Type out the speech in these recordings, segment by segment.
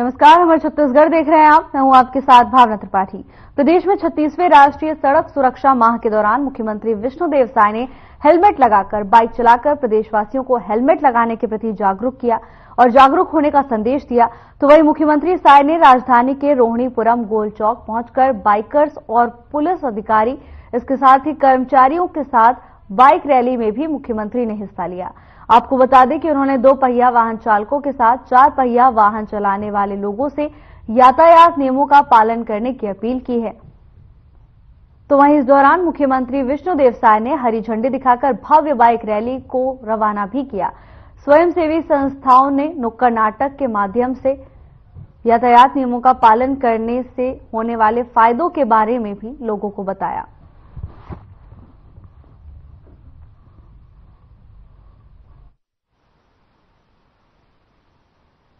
नमस्कार, हमारे छत्तीसगढ़ देख रहे हैं आप। मैं हूं आपके साथ भावना त्रिपाठी। प्रदेश में 36वें राष्ट्रीय सड़क सुरक्षा माह के दौरान मुख्यमंत्री विष्णुदेव साय ने हेलमेट लगाकर बाइक चलाकर प्रदेशवासियों को हेलमेट लगाने के प्रति जागरूक किया और जागरूक होने का संदेश दिया। तो वहीं मुख्यमंत्री साय ने राजधानी के रोहिणीपुरम गोल चौक पहुंचकर बाइकर्स और पुलिस अधिकारी, इसके साथ ही कर्मचारियों के साथ बाइक रैली में भी मुख्यमंत्री ने हिस्सा लिया। आपको बता दें कि उन्होंने 2 पहिया वाहन चालकों के साथ 4 पहिया वाहन चलाने वाले लोगों से यातायात नियमों का पालन करने की अपील की है। तो वहीं इस दौरान मुख्यमंत्री विष्णुदेव साय ने हरी झंडी दिखाकर भव्य बाइक रैली को रवाना भी किया। स्वयंसेवी संस्थाओं ने नुक्कड़ नाटक के माध्यम से यातायात नियमों का पालन करने से होने वाले फायदों के बारे में भी लोगों को बताया।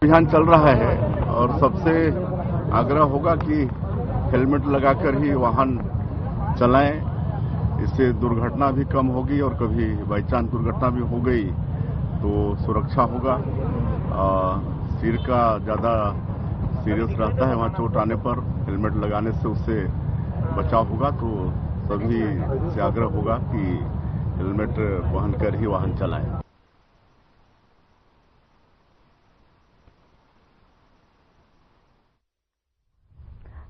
अभियान चल रहा है और सबसे आग्रह होगा कि हेलमेट लगाकर ही वाहन चलाएं। इससे दुर्घटना भी कम होगी और कभी बाई चांस दुर्घटना भी हो गई तो सुरक्षा होगा। सिर का ज़्यादा सीरियस रहता है, वहाँ चोट आने पर हेलमेट लगाने से उससे बचाव होगा। तो सभी से आग्रह होगा कि हेलमेट पहन कर ही वाहन चलाएं।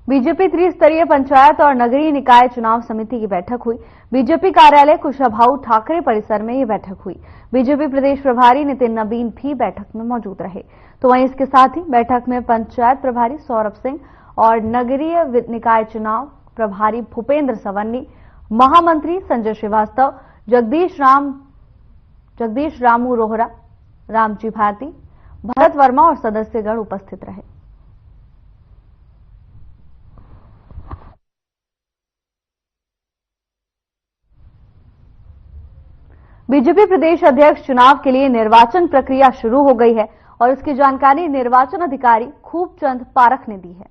बीजेपी त्रिस्तरीय पंचायत और नगरीय निकाय चुनाव समिति की बैठक हुई। बीजेपी कार्यालय कुशाभाऊ ठाकरे परिसर में ये बैठक हुई। बीजेपी प्रदेश प्रभारी नितिन नबीन भी बैठक में मौजूद रहे। तो वहीं इसके साथ ही बैठक में पंचायत प्रभारी सौरभ सिंह और नगरीय निकाय चुनाव प्रभारी भूपेंद्र सवन्नी, महामंत्री संजय श्रीवास्तव, जगदीश रामू रोहरा, रामजी भारती, भरत वर्मा और सदस्यगण उपस्थित रहे। बीजेपी प्रदेश अध्यक्ष चुनाव के लिए निर्वाचन प्रक्रिया शुरू हो गई है और इसकी जानकारी निर्वाचन अधिकारी खूबचंद पारख ने दी है।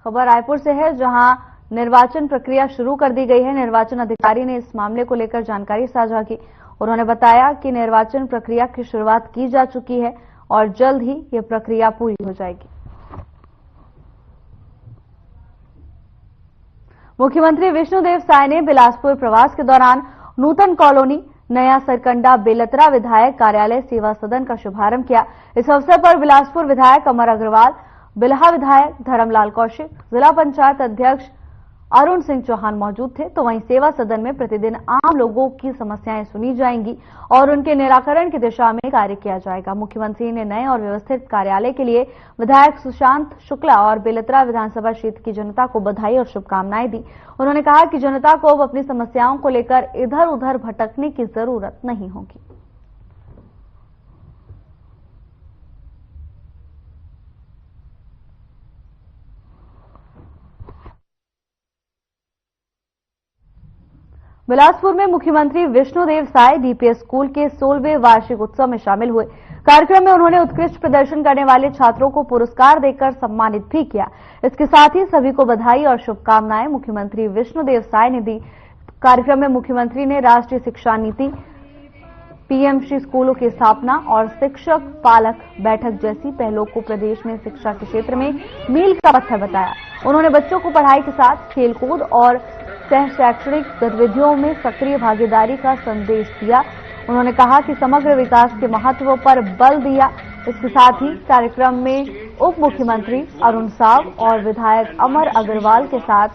खबर रायपुर से है, जहां निर्वाचन प्रक्रिया शुरू कर दी गई है। निर्वाचन अधिकारी ने इस मामले को लेकर जानकारी साझा की। उन्होंने बताया कि निर्वाचन प्रक्रिया की शुरुआत की जा चुकी है और जल्द ही यह प्रक्रिया पूरी हो जाएगी। मुख्यमंत्री विष्णुदेव साय ने बिलासपुर प्रवास के दौरान नूतन कॉलोनी, नया सरकंडा बेलतरा विधायक कार्यालय सेवा सदन का शुभारंभ किया। इस अवसर पर बिलासपुर विधायक अमर अग्रवाल, बिल्हा विधायक धर्मलाल कौशिक, जिला पंचायत अध्यक्ष अरुण सिंह चौहान मौजूद थे। तो वहीं सेवा सदन में प्रतिदिन आम लोगों की समस्याएं सुनी जाएंगी और उनके निराकरण की दिशा में कार्य किया जाएगा। मुख्यमंत्री ने नए और व्यवस्थित कार्यालय के लिए विधायक सुशांत शुक्ला और बेलतरा विधानसभा क्षेत्र की जनता को बधाई और शुभकामनाएं दी। उन्होंने कहा कि जनता को अब अपनी समस्याओं को लेकर इधर उधर भटकने की जरूरत नहीं होगी। बिलासपुर में मुख्यमंत्री विष्णुदेव साय डीपीएस स्कूल के 16वें वार्षिक उत्सव में शामिल हुए। कार्यक्रम में उन्होंने उत्कृष्ट प्रदर्शन करने वाले छात्रों को पुरस्कार देकर सम्मानित भी किया। इसके साथ ही सभी को बधाई और शुभकामनाएं मुख्यमंत्री विष्णुदेव साय ने दी। कार्यक्रम में मुख्यमंत्री ने राष्ट्रीय शिक्षा नीति, पीएमसी स्कूलों की स्थापना और शिक्षक पालक बैठक जैसी पहलों को प्रदेश में शिक्षा के क्षेत्र में मील का पत्थर बताया। उन्होंने बच्चों को पढ़ाई के साथ खेलकूद और शैक्षणिक गतिविधियों में सक्रिय भागीदारी का संदेश दिया। उन्होंने कहा कि समग्र विकास के महत्व पर बल दिया। इसके साथ ही कार्यक्रम में उप मुख्यमंत्री अरुण साव और विधायक अमर अग्रवाल के साथ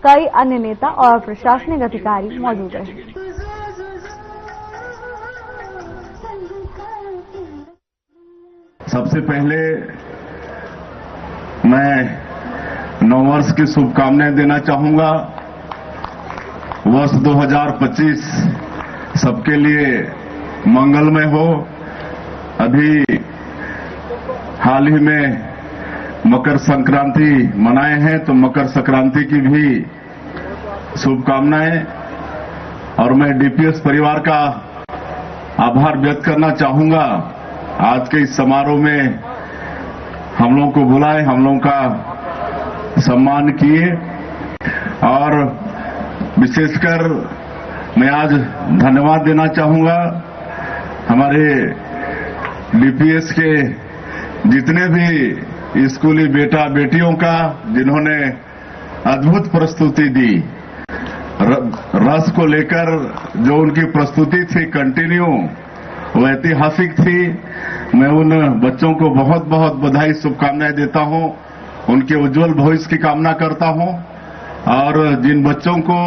कई अन्य नेता और प्रशासनिक अधिकारी मौजूद रहे। सबसे पहले मैं नववर्ष की शुभकामनाएं देना चाहूंगा। वर्ष 2025 सबके लिए मंगलमय हो। अभी हाल ही में मकर संक्रांति मनाए हैं, तो मकर संक्रांति की भी शुभकामनाएं। और मैं डीपीएस परिवार का आभार व्यक्त करना चाहूंगा। आज के इस समारोह में हम लोगों को बुलाए, हम लोगों का सम्मान किए और विशेषकर मैं आज धन्यवाद देना चाहूंगा हमारे डीपीएस के जितने भी स्कूली बेटा बेटियों का, जिन्होंने अद्भुत प्रस्तुति दी। रस को लेकर जो उनकी प्रस्तुति थी कंटिन्यू, वो ऐतिहासिक थी। मैं उन बच्चों को बहुत बहुत बधाई, शुभकामनाएं देता हूं, उनके उज्जवल भविष्य की कामना करता हूं। और जिन बच्चों को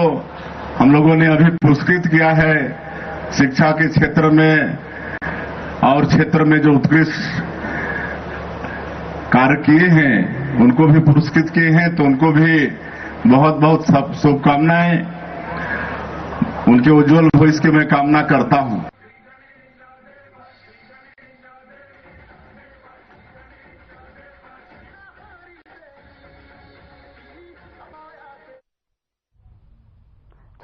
हम लोगों ने अभी पुरस्कृत किया है शिक्षा के क्षेत्र में और क्षेत्र में जो उत्कृष्ट कार्य किए हैं, उनको भी पुरस्कृत किए हैं, तो उनको भी बहुत बहुत शुभकामनाएं, उनके उज्जवल भविष्य की मैं कामना करता हूं।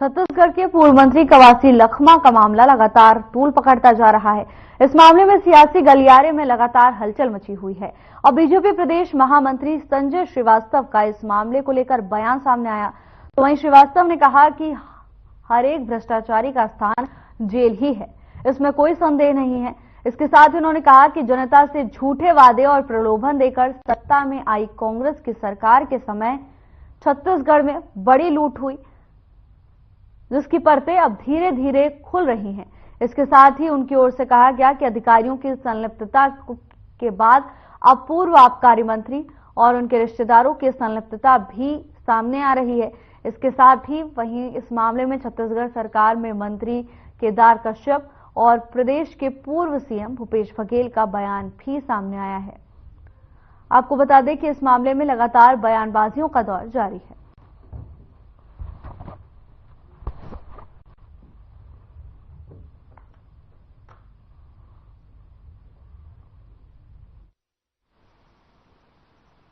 छत्तीसगढ़ के पूर्व मंत्री कवासी लखमा का मामला लगातार तूल पकड़ता जा रहा है। इस मामले में सियासी गलियारे में लगातार हलचल मची हुई है और बीजेपी प्रदेश महामंत्री संजय श्रीवास्तव का इस मामले को लेकर बयान सामने आया। तो वहीं श्रीवास्तव ने कहा कि हर एक भ्रष्टाचारी का स्थान जेल ही है, इसमें कोई संदेह नहीं है। इसके साथ ही उन्होंने कहा कि जनता से झूठे वादे और प्रलोभन देकर सत्ता में आई कांग्रेस की सरकार के समय छत्तीसगढ़ में बड़ी लूट हुई, जिसकी परतें अब धीरे धीरे खुल रही हैं। इसके साथ ही उनकी ओर से कहा गया कि अधिकारियों की संलिप्तता के बाद अब पूर्व आबकारी मंत्री और उनके रिश्तेदारों की संलिप्तता भी सामने आ रही है। इसके साथ ही वहीं इस मामले में छत्तीसगढ़ सरकार में मंत्री केदार कश्यप और प्रदेश के पूर्व सीएम भूपेश बघेल का बयान भी सामने आया है। आपको बता दें कि इस मामले में लगातार बयानबाजियों का दौर जारी है।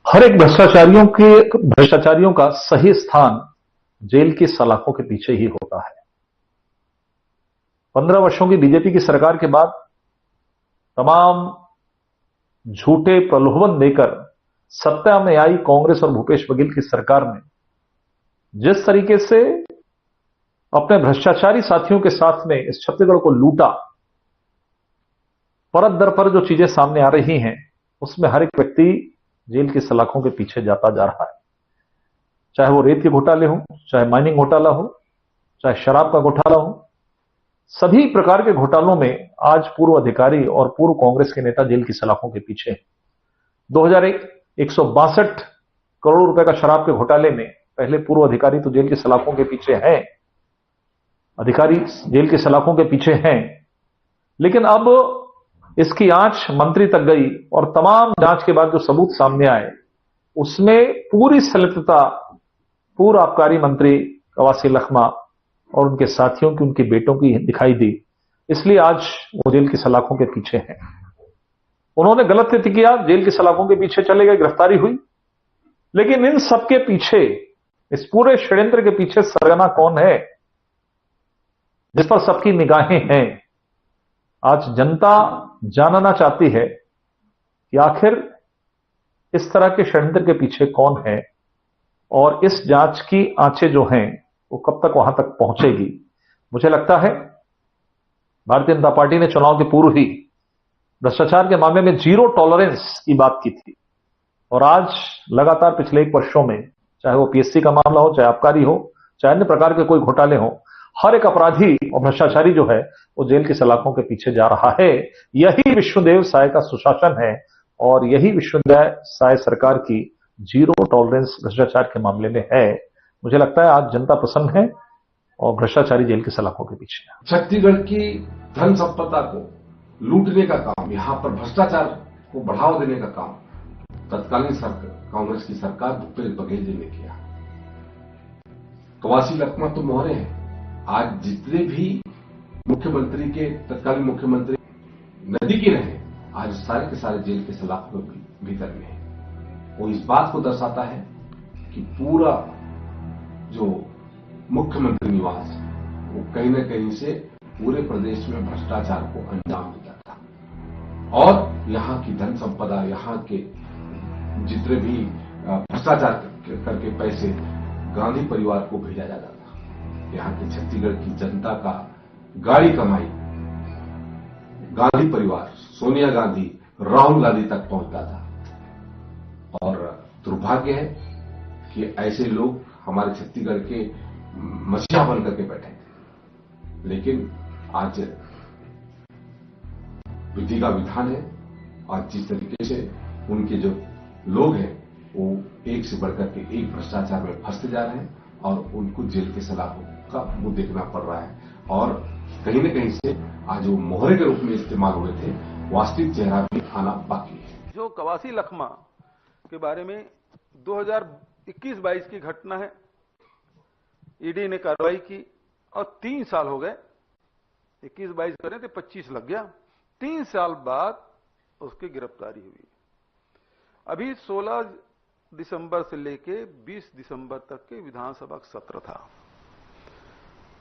हर एक भ्रष्टाचारियों का सही स्थान जेल की सलाखों के पीछे ही होता है। 15 वर्षों की बीजेपी की सरकार के बाद तमाम झूठे प्रलोभन देकर सत्ता में आई कांग्रेस और भूपेश बघेल की सरकार ने जिस तरीके से अपने भ्रष्टाचारी साथियों के साथ में इस छत्तीसगढ़ को लूटा, परत दर पर जो चीजें सामने आ रही हैं, उसमें हर एक व्यक्ति जेल की सलाखों के पीछे जाता जा रहा है। चाहे वो रेत के घोटाले हो, चाहे माइनिंग घोटाला हो, चाहे शराब का घोटाला हो, सभी प्रकार के घोटालों में आज पूर्व अधिकारी और पूर्व कांग्रेस के नेता जेल की सलाखों के पीछे हैं। 2001 162 करोड़ रुपए का शराब के घोटाले में पहले पूर्व अधिकारी तो जेल की सलाखों के पीछे हैं, अधिकारी जेल की सलाखों के पीछे हैं, लेकिन अब इसकी आंच मंत्री तक गई और तमाम जांच के बाद जो सबूत सामने आए, उसमें पूरी संलिप्तता पूर्व आबकारी मंत्री कवासी लखमा और उनके साथियों की, उनके बेटों की दिखाई दी। इसलिए आज वो जेल की सलाखों के पीछे हैं। उन्होंने गलत कृत्य किया, जेल की सलाखों के पीछे चले गए, गिरफ्तारी हुई, लेकिन इन सबके पीछे, इस पूरे षड्यंत्र के पीछे सरगना कौन है जिस पर सबकी निगाहें हैं? आज जनता जानना चाहती है कि आखिर इस तरह के षड्यंत्र के पीछे कौन है और इस जांच की आंचें जो हैं वो कब तक वहां तक पहुंचेगी। मुझे लगता है भारतीय जनता पार्टी ने चुनाव के पूर्व ही भ्रष्टाचार के मामले में जीरो टॉलरेंस की बात की थी और आज लगातार पिछले 1 वर्षों में, चाहे वो पीएससी का मामला हो, चाहे आबकारी हो, चाहे अन्य प्रकार के कोई घोटाले हो, हर एक अपराधी और भ्रष्टाचारी जो है वो जेल की सलाखों के पीछे जा रहा है। यही विष्णुदेव साय का सुशासन है और यही विष्णुदेव साय सरकार की जीरो टॉलरेंस भ्रष्टाचार के मामले में है। मुझे लगता है आज जनता प्रसन्न है और भ्रष्टाचारी जेल की सलाखों के पीछे है। छत्तीसगढ़ की धन संपदा को लूटने का काम, यहाँ पर भ्रष्टाचार को बढ़ावा देने का काम तत्कालीन कांग्रेस की सरकार भूपेश बघेल जी ने किया। कवासी लखमा तो मोहरे हैं। आज जितने भी मुख्यमंत्री के तत्कालीन मुख्यमंत्री नदी के रहे, आज सारे के सारे जेल के सलाखों के भीतर में है। वो इस बात को दर्शाता है कि पूरा जो मुख्यमंत्री निवास है वो कहीं न कहीं से पूरे प्रदेश में भ्रष्टाचार को अंजाम देता था और यहाँ की धन संपदा, यहाँ के जितने भी भ्रष्टाचार करके पैसे गांधी परिवार को भेजा जाता था। यहाँ की छत्तीसगढ़ की जनता का गाड़ी कमाई गांधी परिवार, सोनिया गांधी, राहुल गांधी तक पहुंचता था। और दुर्भाग्य है कि ऐसे लोग हमारे छत्तीसगढ़ के मसीहा बन करके बैठे थे। लेकिन आज विधि का विधान है और जिस तरीके से उनके जो लोग हैं वो एक से बढ़कर के एक भ्रष्टाचार में फंसते जा रहे हैं और उनको जेल के सलाखों का मुंह देखना पड़ रहा है। और कहीं न कहीं से आज वो मोहरे के रूप में इस्तेमाल हुए थे, वास्तविक चेहरा भी आना बाकी है। जो कवासी लखमा के बारे में 2021-22 की घटना है, ईडी ने कार्रवाई की और 3 साल हो गए। 21-22 करें तो 25 लग गया। 3 साल बाद उसकी गिरफ्तारी हुई। अभी 16 दिसंबर से लेके 20 दिसंबर तक के विधानसभा सत्र था।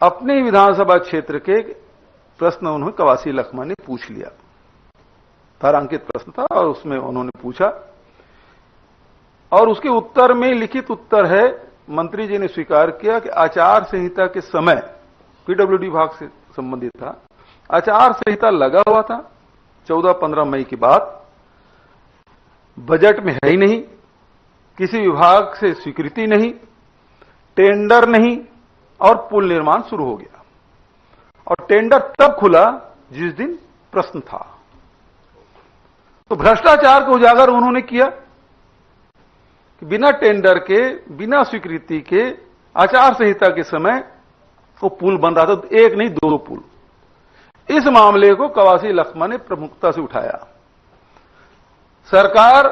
अपने विधानसभा क्षेत्र के प्रश्न उन्होंने कवासी लखमा ने पूछ लिया, तारांकित प्रश्न था और उसमें उन्होंने पूछा और उसके उत्तर में लिखित उत्तर है, मंत्री जी ने स्वीकार किया कि आचार संहिता के समय, पीडब्ल्यूडी विभाग से संबंधित था, आचार संहिता लगा हुआ था 14-15 मई की बात, बजट में है ही नहीं, किसी विभाग से स्वीकृति नहीं, टेंडर नहीं और पुल निर्माण शुरू हो गया। और टेंडर तब खुला जिस दिन प्रश्न था। तो भ्रष्टाचार को उजागर उन्होंने किया कि बिना टेंडर के, बिना स्वीकृति के आचार संहिता के समय वो पुल बन रहा था, एक नहीं 2 पुल। इस मामले को कवासी लखमा ने प्रमुखता से उठाया। सरकार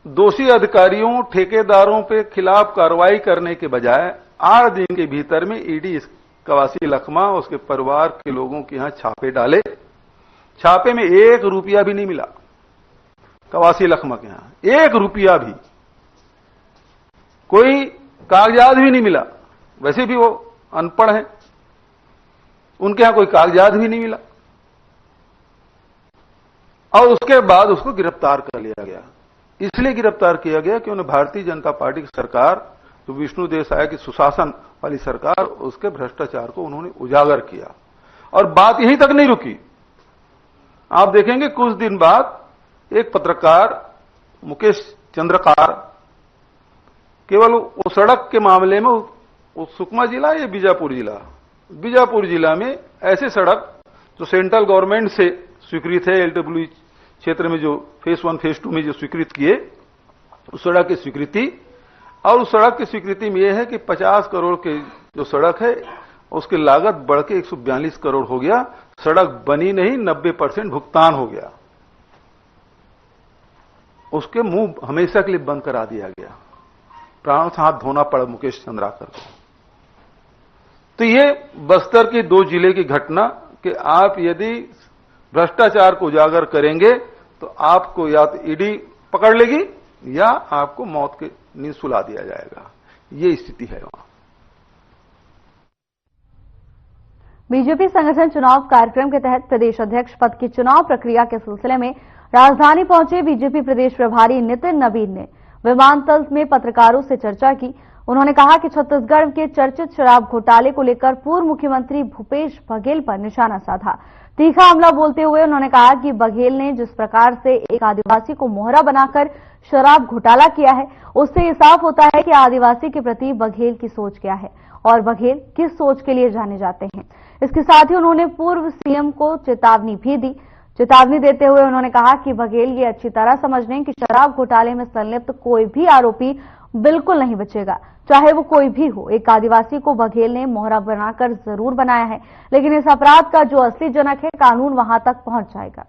दोषी अधिकारियों, ठेकेदारों पे खिलाफ कार्रवाई करने के बजाय 8 दिन के भीतर में ईडी कवासी लखमा उसके परिवार के लोगों के यहां छापे डाले। छापे में 1 रुपया भी नहीं मिला कवासी लखमा के यहां, 1 रुपया भी, कोई कागजात भी नहीं मिला। वैसे भी वो अनपढ़ हैं, उनके यहां कोई कागजात भी नहीं मिला। और उसके बाद उसको गिरफ्तार कर लिया गया। इसलिए गिरफ्तार किया गया कि उन्हें भारतीय जनता पार्टी की सरकार, जो विष्णुदेव साय की सुशासन वाली सरकार, उसके भ्रष्टाचार को उन्होंने उजागर किया। और बात यहीं तक नहीं रुकी। आप देखेंगे कुछ दिन बाद एक पत्रकार मुकेश चंद्रकार केवल वो सड़क के मामले में, वो सुकमा जिला या बीजापुर जिला में ऐसे सड़क जो सेंट्रल गवर्नमेंट से स्वीकृत है, एलडब्ल्यू क्षेत्र में जो फेज 1 फेज 2 में जो स्वीकृत किए, उस सड़क की स्वीकृति, और उस सड़क की स्वीकृति में यह है कि 50 करोड़ की जो सड़क है उसकी लागत बढ़ के 142 करोड़ हो गया। सड़क बनी नहीं, 90% भुगतान हो गया। उसके मुंह हमेशा के लिए बंद करा दिया गया। प्राणों से हाथ धोना पड़ा मुकेश चंद्राकर को। तो ये बस्तर के 2 जिले की घटना कि आप यदि भ्रष्टाचार को उजागर करेंगे तो आपको या तो ईडी पकड़ लेगी या आपको मौत के नींद सुला दिया जाएगा। ये स्थिति है वहां। बीजेपी संगठन चुनाव कार्यक्रम के तहत प्रदेश अध्यक्ष पद की चुनाव प्रक्रिया के सिलसिले में राजधानी पहुंचे बीजेपी प्रदेश प्रभारी नितिन नवीन ने विमानतल में पत्रकारों से चर्चा की। उन्होंने कहा कि छत्तीसगढ़ के चर्चित शराब घोटाले को लेकर पूर्व मुख्यमंत्री भूपेश बघेल पर निशाना साधा। तीखा हमला बोलते हुए उन्होंने कहा कि बघेल ने जिस प्रकार से एक आदिवासी को मोहरा बनाकर शराब घोटाला किया है, उससे ये साफ होता है कि आदिवासी के प्रति बघेल की सोच क्या है और बघेल किस सोच के लिए जाने जाते हैं। इसके साथ ही उन्होंने पूर्व सीएम को चेतावनी भी दी। चेतावनी देते हुए उन्होंने कहा कि बघेल ये अच्छी तरह समझ लें कि शराब घोटाले में संलिप्त कोई भी आरोपी बिल्कुल नहीं बचेगा, चाहे वो कोई भी हो। एक आदिवासी को बघेल ने मोहरा बनाकर जरूर बनाया है, लेकिन इस अपराध का जो असली जनक है, कानून वहां तक पहुंच जाएगा।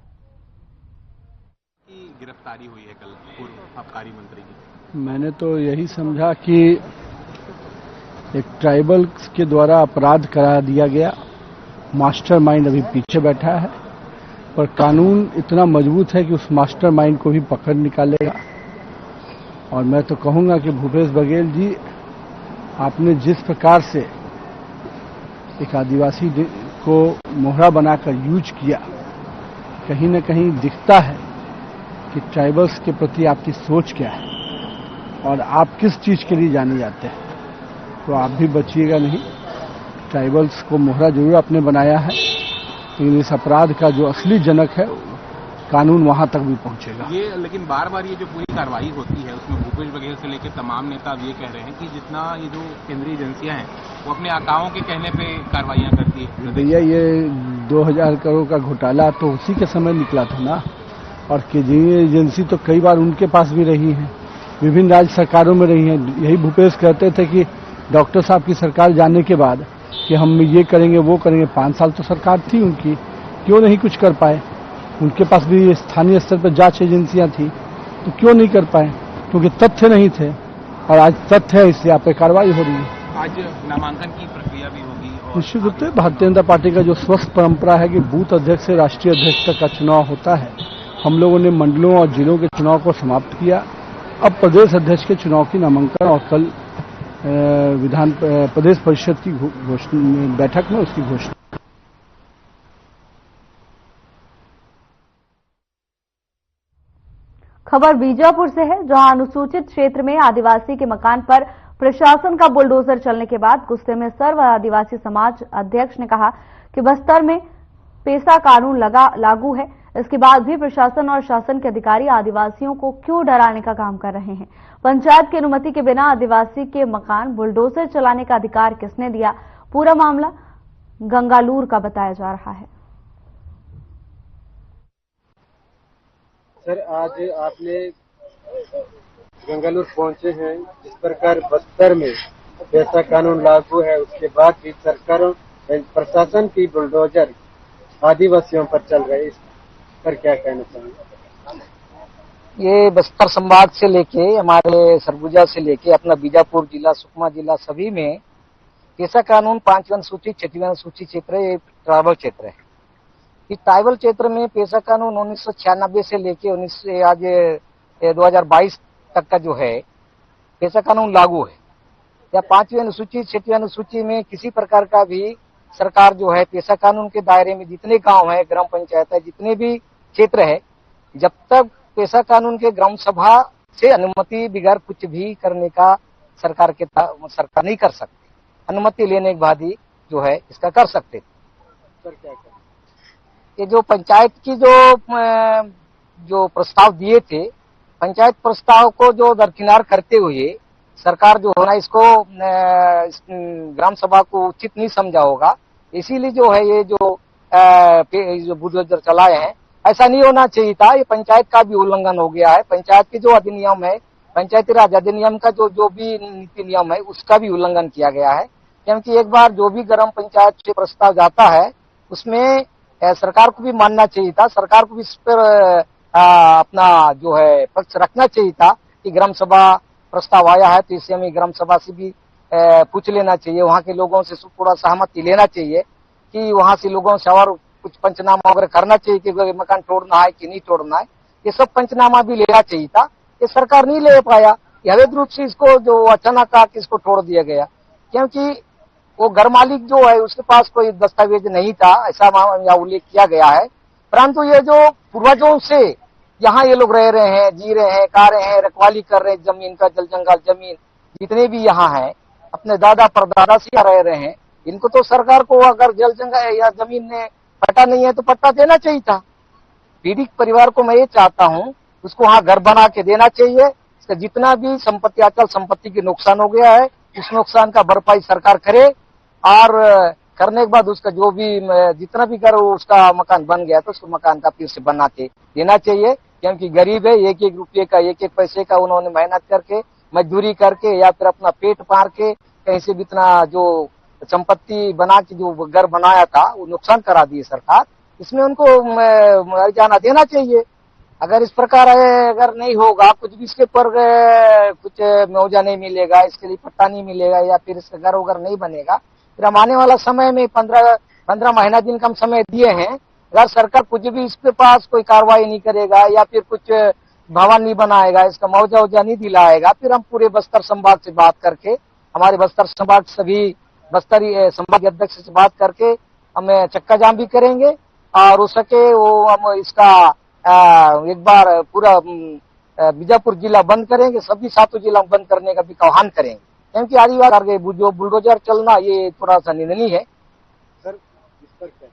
गिरफ्तारी हुई है कल पूर्व आबकारी मंत्री की। मैंने तो यही समझा कि एक ट्राइबल के द्वारा अपराध करा दिया गया, मास्टरमाइंड अभी पीछे बैठा है, पर कानून इतना मजबूत है कि उस मास्टरमाइंड को भी पकड़ निकालेगा। और मैं तो कहूंगा कि भूपेश बघेल जी, आपने जिस प्रकार से एक आदिवासी को मोहरा बनाकर यूज किया, कहीं न कहीं दिखता है कि ट्राइबल्स के प्रति आपकी सोच क्या है और आप किस चीज के लिए जाने जाते हैं। तो आप भी बचिएगा नहीं। ट्राइबल्स को मोहरा जरूर आपने बनाया है, लेकिन इस अपराध का जो असली जनक है कानून वहां तक भी पहुंचेगा। ये लेकिन बार बार ये जो पूरी कार्रवाई होती है उसमें भूपेश बघेल से लेकर तमाम नेता अब ये कह रहे हैं कि जितना ये जो केंद्रीय एजेंसियां हैं वो अपने आकाओं के कहने पे कार्रवाइयां करती है। भैया ये 2000 करोड़ का घोटाला तो उसी के समय निकला था ना, और केंद्रीय एजेंसी तो कई बार उनके पास भी रही है, विभिन्न राज्य सरकारों में रही है। यही भूपेश कहते थे कि डॉक्टर साहब की सरकार जाने के बाद कि हम ये करेंगे वो करेंगे। 5 साल तो सरकार थी उनकी, क्यों नहीं कुछ कर पाए? उनके पास भी स्थानीय स्तर पर जांच एजेंसियां थी, तो क्यों नहीं कर पाए? क्योंकि तथ्य नहीं थे, और आज तथ्य है, इसलिए आप पे कार्रवाई हो रही है। आज नामांकन की प्रक्रिया भी होगी और निश्चित रूप से भारतीय जनता पार्टी का जो स्वस्थ परंपरा है कि बूथ अध्यक्ष से राष्ट्रीय अध्यक्ष तक का चुनाव होता है, हम लोगों ने मंडलों और जिलों के चुनाव को समाप्त किया। अब प्रदेश अध्यक्ष के चुनाव की नामांकन और कल प्रदेश परिषद की बैठक में उसकी घोषणा। खबर बीजापुर से है, जहां अनुसूचित क्षेत्र में आदिवासी के मकान पर प्रशासन का बुलडोजर चलने के बाद गुस्से में सर्व आदिवासी समाज अध्यक्ष ने कहा कि बस्तर में पेसा कानून लागू है, इसके बाद भी प्रशासन और शासन के अधिकारी आदिवासियों को क्यों डराने का काम कर रहे हैं? पंचायत की अनुमति के बिना आदिवासी के मकान बुलडोजर चलाने का अधिकार किसने दिया? पूरा मामला गंगालूर का बताया जा रहा है। सर, आज आपने गंगालूर पहुंचे हैं, जिस प्रकार बस्तर में पैसा कानून लागू है उसके बाद भी सरकार प्रशासन की बुलडोजर आदिवासियों पर चल रही है, इस पर क्या कहना चाहेंगे? ये बस्तर संभाग से लेके हमारे सरगुजा से लेके अपना बीजापुर जिला, सुकमा जिला, सभी में पैसा कानून 5वीं अनुसूची 6वीं अनुसूची क्षेत्र है, ट्राइबल क्षेत्र है। इस ट्राइबल क्षेत्र में पैसा कानून 1996 से लेके 2022 तक का जो है पैसा कानून लागू है। या 5वीं अनुसूची 6वीं अनुसूची में किसी प्रकार का भी सरकार जो है पैसा कानून के दायरे में जितने गांव है, ग्राम पंचायत है, जितने भी क्षेत्र है, जब तक पैसा कानून के ग्राम सभा से अनुमति बगैर कुछ भी करने का सरकार नहीं कर सकती। अनुमति लेने के बाद ही जो है इसका कर सकते। सर क्या करें? ये जो पंचायत की जो प्रस्ताव दिए थे, पंचायत प्रस्ताव को जो दरकिनार करते हुए सरकार जो है ना इसको ग्राम सभा को उचित नहीं समझा होगा, इसीलिए जो है ये जो बुलडोजर चलाए हैं, ऐसा नहीं होना चाहिए था। ये पंचायत का भी उल्लंघन हो गया है। पंचायत के जो अधिनियम है, पंचायती राज अधिनियम का जो भी नीति नियम है, उसका भी उल्लंघन किया गया है। क्योंकि एक बार जो भी ग्राम पंचायत से प्रस्ताव जाता है उसमें सरकार को भी मानना चाहिए था, सरकार को भी इस पर अपना जो है पक्ष रखना चाहिए था कि ग्राम सभा प्रस्ताव आया है तो इसे हमें ग्राम सभा से भी पूछ लेना चाहिए, वहां के लोगों से थोड़ा सहमति लेना चाहिए कि वहां से लोगों से और कुछ पंचनामा वगैरह करना चाहिए कि मकान तोड़ना है कि नहीं तोड़ना है, ये सब पंचनामा भी लेना चाहिए था। ये सरकार नहीं ले पाया, अवैध रूप से इसको जो अचानक आके इसको तोड़ दिया गया, क्योंकि वो घर मालिक जो है उसके पास कोई दस्तावेज नहीं था, ऐसा यहाँ उल्लेख किया गया है। परंतु ये जो पूर्वजों से यहाँ ये लोग रह रहे हैं, जी रहे हैं, खा रहे हैं, रखवाली कर रहे हैं जमीन का, जल जंगल जमीन जितने भी यहाँ हैं, अपने दादा परदादा से रह रहे हैं, इनको तो सरकार को अगर जल जंगल या जमीन में पट्टा नहीं है तो पट्टा देना चाहिए था। पीड़ित परिवार को मैं ये चाहता हूँ उसको वहाँ घर बना के देना चाहिए। इसका जितना भी संपत्ति, अचल संपत्ति की नुकसान हो गया है, इस नुकसान का भरपाई सरकार करे और करने के बाद उसका जो भी जितना भी कर उसका मकान बन गया तो उसको मकान का फिर से बना के देना चाहिए। क्योंकि गरीब है, एक एक रुपये का, एक एक पैसे का उन्होंने मेहनत करके, मजदूरी करके या फिर अपना पेट पार के कहीं से भी इतना जो संपत्ति बना के जो घर बनाया था वो नुकसान करा दिए सरकार, इसमें उनको जाना देना चाहिए। अगर इस प्रकार अगर नहीं होगा, कुछ भी इसके पर कुछ मुआवजा नहीं मिलेगा, इसके लिए पट्टा नहीं मिलेगा या फिर इसका घर वगैरह नहीं बनेगा, फिर हम आने वाला समय में 15 महीना दिन कम समय दिए हैं, अगर सरकार कुछ भी इसके पास कोई कार्रवाई नहीं करेगा या फिर कुछ भवन नहीं बनाएगा, इसका मुआवजा नहीं दिलाएगा, फिर हम पूरे बस्तर संभाग से बात करके, हमारे बस्तर संभाग सभी बस्तरी संभाग अध्यक्ष से बात करके हमें चक्का जाम भी करेंगे और हो सके वो हम इसका एक बार पूरा बीजापुर जिला बंद करेंगे, सभी 7 जिला बंद करने का भी आह्वान करेंगे। क्योंकि आदिवासी कर गए जो बुलडोजर चलना ये थोड़ा सा निंदनीय है। सर इस पर क्या?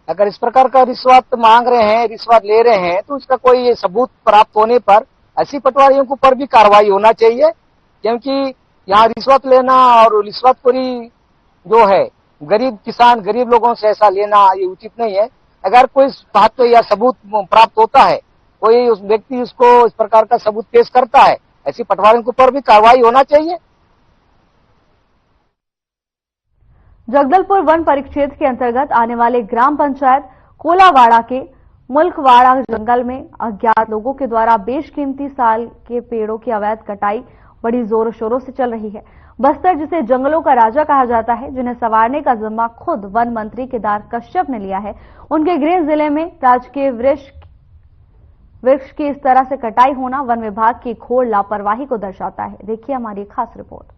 अगर इस प्रकार का रिश्वत मांग रहे हैं, रिश्वत ले रहे हैं, तो उसका कोई सबूत प्राप्त होने पर ऐसी पटवारियों के ऊपर भी कार्रवाई होना चाहिए, क्योंकि यहाँ रिश्वत लेना और रिश्वतखोरी जो है गरीब किसान गरीब लोगों से ऐसा लेना ये उचित नहीं है। अगर कोई तथ्य या सबूत प्राप्त होता है, कोई उस व्यक्ति उसको इस प्रकार का सबूत पेश करता है, ऐसी पटवारियों के ऊपर भी कार्रवाई होना चाहिए। जगदलपुर वन परिक्षेत्र के अंतर्गत आने वाले ग्राम पंचायत कोलावाड़ा के मुल्कवाड़ा जंगल में अज्ञात लोगों के द्वारा बेशकीमती साल के पेड़ों की अवैध कटाई बड़ी जोरों शोरों से चल रही है। बस्तर, जिसे जंगलों का राजा कहा जाता है, जिन्हें संवारने का जिम्मा खुद वन मंत्री केदार कश्यप ने लिया है, उनके गृह जिले में राजकीय वृक्ष की इस तरह से कटाई होना वन विभाग की घोर लापरवाही को दर्शाता है। देखिए हमारी खास रिपोर्ट।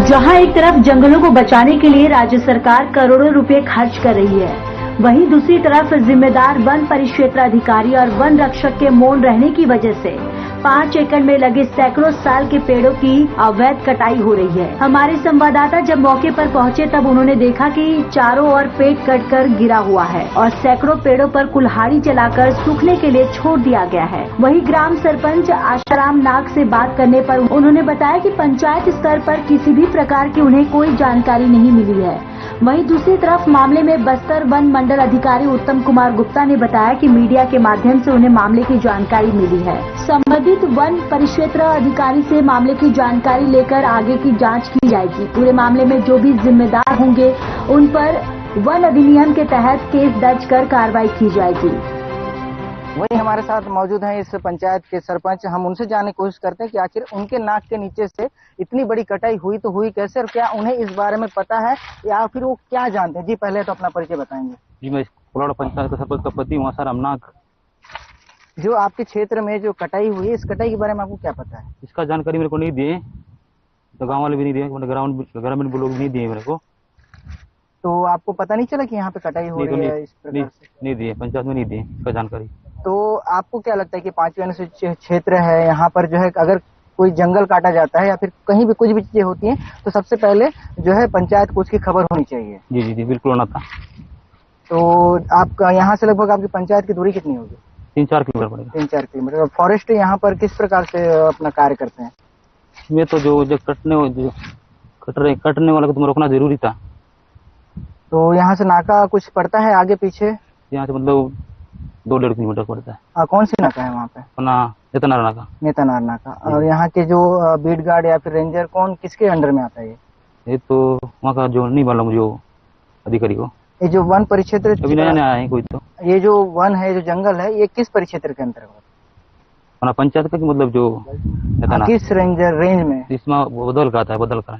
जहां एक तरफ जंगलों को बचाने के लिए राज्य सरकार करोड़ों रुपए खर्च कर रही है, वहीं दूसरी तरफ जिम्मेदार वन परिक्षेत्र अधिकारी और वन रक्षक के मौन रहने की वजह से 5 एकड़ में लगे सैकड़ों साल के पेड़ों की अवैध कटाई हो रही है। हमारे संवाददाता जब मौके पर पहुंचे तब उन्होंने देखा कि चारों ओर पेड़ कटकर गिरा हुआ है और सैकड़ों पेड़ों पर कुल्हाड़ी चलाकर सूखने के लिए छोड़ दिया गया है। वहीं ग्राम सरपंच आशाराम नाग से बात करने पर उन्होंने बताया कि पंचायत स्तर पर किसी भी प्रकार की उन्हें कोई जानकारी नहीं मिली है। वहीं दूसरी तरफ मामले में बस्तर वन मंडल अधिकारी उत्तम कुमार गुप्ता ने बताया कि मीडिया के माध्यम से उन्हें मामले की जानकारी मिली है। संबंधित वन परिक्षेत्र अधिकारी से मामले की जानकारी लेकर आगे की जांच की जाएगी। पूरे मामले में जो भी जिम्मेदार होंगे उन पर वन अधिनियम के तहत केस दर्ज कर कार्रवाई की जाएगी। वही हमारे साथ मौजूद हैं इस पंचायत के सरपंच। हम उनसे जानने की कोशिश करते हैं कि आखिर उनके नाक के नीचे से इतनी बड़ी कटाई हुई तो हुई कैसे, और क्या उन्हें इस बारे में पता है या फिर वो क्या जानते हैं। जी पहले तो अपना परिचय बताएंगे। जी मैं कोलावाड़ा पंचायत का सरपंच का पति हूँ आशाराम नाग। जो आपके क्षेत्र में जो कटाई हुई है, इस कटाई के बारे में आपको क्या पता है? इसका जानकारी मेरे को नहीं दिए, तो गाँव वाले भी नहीं दिए, ग्रामीण लोग नहीं दिए मेरे को। तो आपको पता नहीं चला कि यहाँ पे कटाई हो रही है? इस प्रकार से नहीं दिए, पंचायत में नहीं दिए इसका जानकारी। तो आपको क्या लगता है कि 5वें अनुसूचित क्षेत्र है, यहाँ पर जो है अगर कोई जंगल काटा जाता है या फिर कहीं भी कुछ भी चीजें होती हैं तो सबसे पहले जो है पंचायत को उसकी खबर होनी चाहिए? जी जी जी बिल्कुल होना था। तो आपका यहाँ से लगभग आपकी पंचायत की दूरी कितनी होगी? 3-4 किलोमीटर पड़ेगा। 3-4 किलोमीटर। फॉरेस्ट यहाँ पर किस प्रकार से अपना कार्य करते हैं? इसमें तो जो कटने वाले को तुम रोकना जरूरी था। तो यहाँ से नाका कुछ पड़ता है आगे पीछे? यहाँ से मतलब 2-1.5 किलोमीटर पड़ता है। कौन सी नाका है वहाँ पे? अपना नेतानार नाका। नेतानार नाका। और यहाँ के जो बीट गार्ड या फिर रेंजर कौन किसके अंडर में आता है? ये तो वहाँ का जो नहीं मालूम जो अधिकारी को। ये जो वन परिक्षेत्र अभी नया नया है कोई, तो ये जो वन है जो जंगल है ये किस परिक्षेत्र के अंतर्गत? अपना पंचायत का मतलब जो किस रेंज में? इसमें बदल का आता है, बदल का।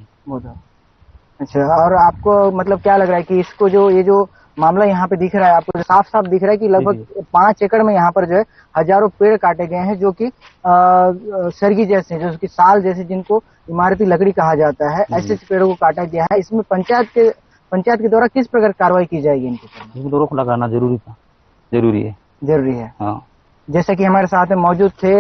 अच्छा, और आपको मतलब क्या लग रहा है कि इसको जो ये जो मामला यहाँ पे दिख रहा है, आपको साफ साफ दिख रहा है कि लगभग 5 एकड़ में यहाँ पर जो है हजारों पेड़ काटे गए हैं, जो कि सरगी जैसे, जो कि साल जैसे, जिनको इमारती लकड़ी कहा जाता है, ऐसे पेड़ों को काटा गया है। इसमें पंचायत के द्वारा किस प्रकार कार्रवाई की जाएगी इनके ऊपर? इसमें तो रोक लगाना जरूरी है। हाँ। जैसा कि हमारे साथ में मौजूद थे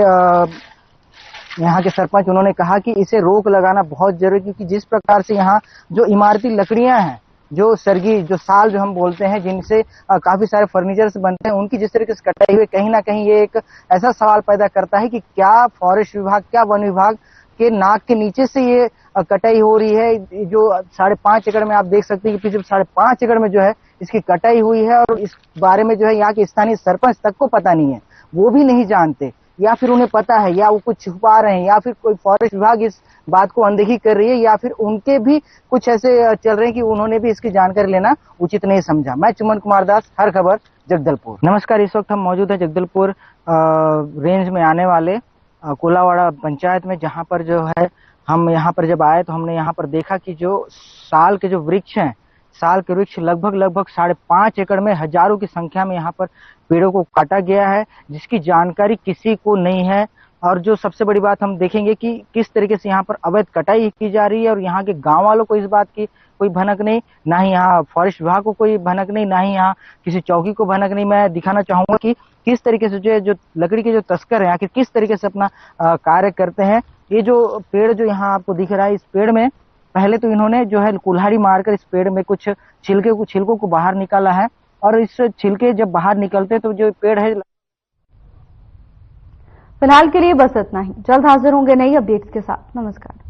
यहाँ के सरपंच, उन्होंने कहा कि इसे रोक लगाना बहुत जरूरी, क्योंकि जिस प्रकार से यहाँ जो इमारती लकड़ियां हैं, जो सरगी, जो साल जो हम बोलते हैं, जिनसे काफी सारे फर्नीचर्स बनते हैं, उनकी जिस तरीके से कटाई हुई, कहीं ना कहीं ये एक ऐसा सवाल पैदा करता है कि क्या फॉरेस्ट विभाग, क्या वन विभाग के नाक के नीचे से ये कटाई हो रही है। जो 5.5 एकड़ में आप देख सकते हैं कि पीछे 5.5 एकड़ में जो है इसकी कटाई हुई है, और इस बारे में जो है यहाँ के स्थानीय सरपंच तक को पता नहीं है, वो भी नहीं जानते, या फिर उन्हें पता है या वो कुछ छुपा रहे हैं, या फिर कोई फॉरेस्ट विभाग इस बात को अनदेखी कर रही है, या फिर उनके भी कुछ ऐसे चल रहे हैं कि उन्होंने भी इसकी जानकारी लेना उचित नहीं समझा। मैं चुमन कुमार दास, हर खबर जगदलपुर। नमस्कार, इस वक्त हम मौजूद है जगदलपुर रेंज में आने वाले कोलावाड़ा पंचायत में, जहां पर जो है हम यहाँ पर जब आए तो हमने यहाँ पर देखा कि जो साल के जो वृक्ष हैं, साल के वृक्ष लगभग 5.5 एकड़ में हजारों की संख्या में यहाँ पर पेड़ों को काटा गया है, जिसकी जानकारी किसी को नहीं है। और जो सबसे बड़ी बात हम देखेंगे कि किस तरीके से यहाँ पर अवैध कटाई की जा रही है और यहाँ के गांव वालों को इस बात की कोई भनक नहीं, ना ही यहाँ फॉरेस्ट विभाग को कोई भनक नहीं, ना ही यहाँ किसी चौकी को भनक नहीं। मैं दिखाना चाहूंगा कि किस तरीके से जो लकड़ी के जो तस्कर हैं आखिर किस तरीके से अपना कार्य करते हैं। ये जो पेड़ जो यहाँ आपको दिख रहा है, इस पेड़ में पहले तो इन्होंने जो है कुल्हाड़ी मारकर इस पेड़ में कुछ छिलकों को बाहर निकाला है और इस छिलके जब बाहर निकलते तो जो पेड़ है। फिलहाल के लिए बस इतना ही। जल्द हाजिर होंगे नई अपडेट्स के साथ। नमस्कार।